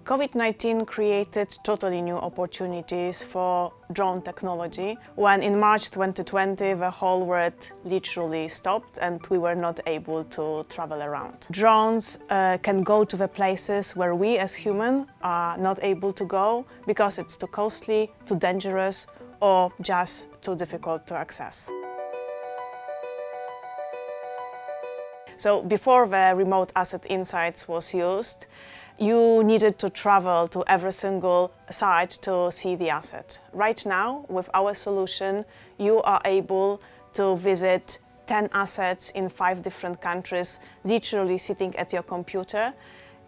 COVID-19 created totally new opportunities for drone technology when in March 2020 the whole world literally stopped and we were not able to travel around. Drones can go to the places where we as humans are not able to go because it's too costly, too dangerous, or just too difficult to access. So before the remote asset insights was used, you needed to travel to every single site to see the asset. Right now, with our solution, you are able to visit 10 assets in 5 different countries, literally sitting at your computer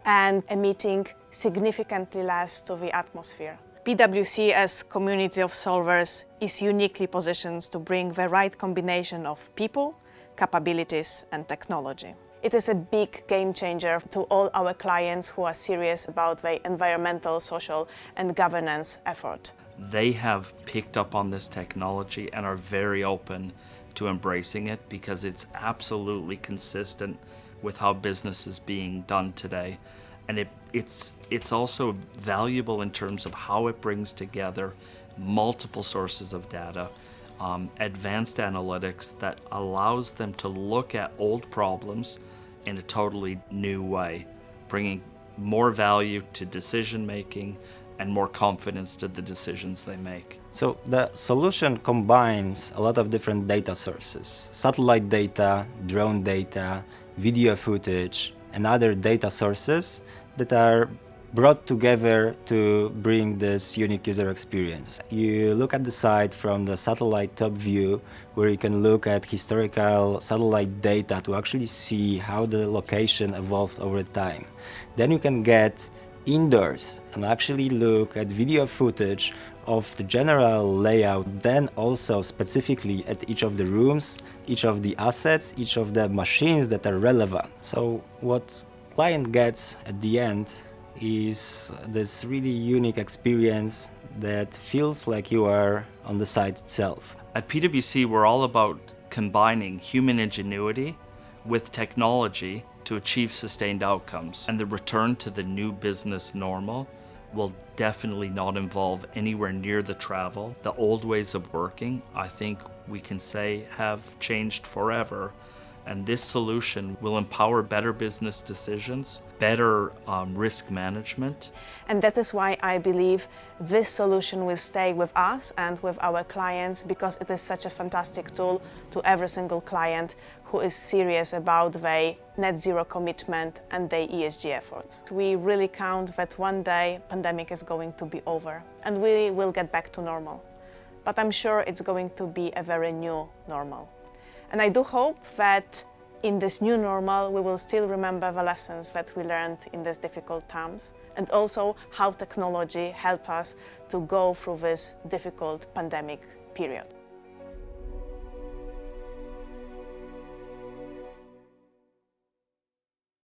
and emitting significantly less to the atmosphere. PwC, as community of solvers, is uniquely positioned to bring the right combination of people, capabilities and technology. It is a big game changer to all our clients who are serious about the environmental, social and governance effort. They have picked up on this technology and are very open to embracing it because it's absolutely consistent with how business is being done today. And it's also valuable in terms of how it brings together multiple sources of data, advanced analytics that allows them to look at old problems in a totally new way, bringing more value to decision making and more confidence to the decisions they make. So the solution combines a lot of different data sources: satellite data, drone data, video footage, and other data sources that are brought together to bring this unique user experience. You look at the site from the satellite top view, where you can look at historical satellite data to actually see how the location evolved over time. Then you can get indoors and actually look at video footage of the general layout, then also specifically at each of the rooms, each of the assets, each of the machines that are relevant. So what client gets at the end is this really unique experience that feels like you are on the site itself. At PwC, we're all about combining human ingenuity with technology to achieve sustained outcomes. And the return to the new business normal will definitely not involve anywhere near the travel. The old ways of working, I think we can say, have changed forever. And this solution will empower better business decisions, better risk management. And that is why I believe this solution will stay with us and with our clients, because it is such a fantastic tool to every single client who is serious about their net zero commitment and their ESG efforts. We really count that one day pandemic is going to be over and we will get back to normal. But I'm sure it's going to be a very new normal. And I do hope that in this new normal, we will still remember the lessons that we learned in these difficult times, and also how technology helped us to go through this difficult pandemic period.